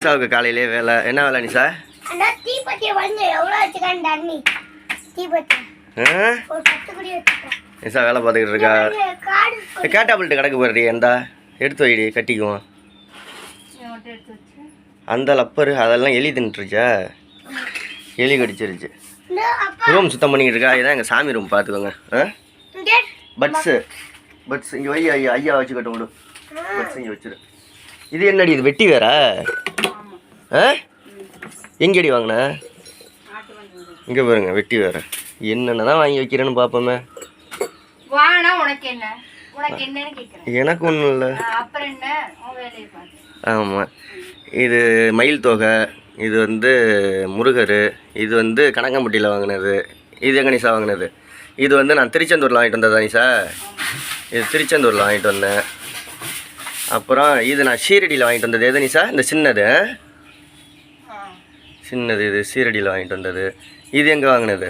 நிசாவுக்கு காலையிலே வேலை என்ன வேலை நிசா? நிசா வேலை பார்த்துக்கிட்டு இருக்கா. கேட்டாபிள்ட்டு கிடக்கு போடுறீ எந்தா எடுத்து வைடி கட்டிக்குவோம். அந்த லப்பரு அதெல்லாம் எலி தின்னுட்டுருச்சா, எலி கடிச்சிருச்சு. ரூம் சுத்தம் பண்ணிக்கிட்டு இருக்கா. இதான் எங்கள் சாமி ரூம் பார்த்துக்கோங்க. பட்ஸ் இங்கே வை. ஐயா வச்சு கட்ட விடும். பட்ஸ் இங்கே வச்சிரு. இது என்னடி இது வெட்டி வேற? எங்கடி வாங்கின? இங்கே பாருங்க வெட்டி வேற. என்னென்ன தான் வாங்கி வைக்கிறேன்னு பார்ப்போமே. எனக்கு ஒன்றும் இல்லை. ஆமாம், இது மயில் தொகை, இது வந்து முருகர், இது வந்து கனகம்பட்டியில் வாங்கினது. இது எங்கே நிசா வாங்கினது? இது வந்து நான் திருச்செந்தூரில் வாங்கிட்டு வந்ததா நிசா? இது திருச்செந்தூரில் வாங்கிட்டு வந்தேன். அப்புறம் இது நான் ஷீரடியில் வாங்கிட்டு வந்தது. எது நிசா? இந்த சின்னது சின்னது இது ஷீரடியில் வாங்கிட்டு வந்தது. இது எங்கே வாங்கினது?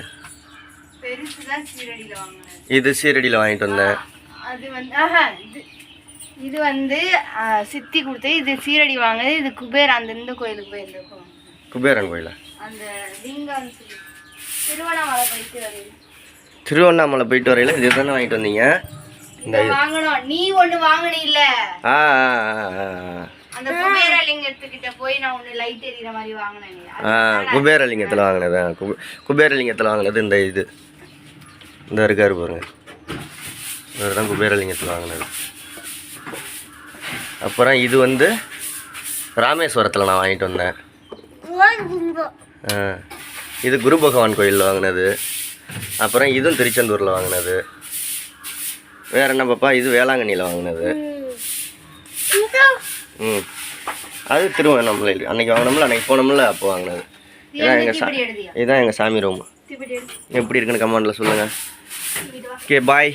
இது ஷீரடியில் வாங்கிட்டு வந்தேன். இது வந்து சித்தி கொடுத்து, இது சீரடி வாங்குது. இது குபேர் அந்த இந்த கோயிலுக்கு போயிருந்தோம். குபேரன் கோயிலா? அந்த லிங்கம் திருவண்ணாமலை போயிட்டு வரையில. திருவண்ணாமலை போயிட்டு வரையில இது தானே வாங்கிட்டு வந்தீங்க? இந்த வாங்கணும். நீ ஒன்று வாங்கின இல்ல? அந்த குபேரலிங்கத்துக்கிட்ட போய் நான் ஒன்று லைட் எரியிற மாதிரி வாங்கினேன். குபேரலிங்கத்தில் வாங்கினது. குபேரலிங்கத்தில் வாங்கினது இந்த இது இந்த இருக்காரு பாருங்க. இவர் தான் குபேரலிங்கத்தில் வாங்கினது. அப்புறம் இது வந்து ராமேஸ்வரத்தில் நான் வாங்கிட்டு வந்தேன். இது குரு பகவான் கோயிலில் வாங்கினது. அப்புறம் இதுவும் திருச்செந்தூரில் வாங்கினது. வேறு என்ன பாப்பா? இது வேளாங்கண்ணியில் வாங்கினது. அது திருவண்ணாமலை அன்றைக்கி வாங்கினோம்ல, அன்றைக்கி போனோம்ல அப்போ வாங்கினது. இதுதான் எங்கள் சாமி ரூம். எப்படி இருக்குன்னு கமெண்டில் சொல்லுங்கள். Okay bye.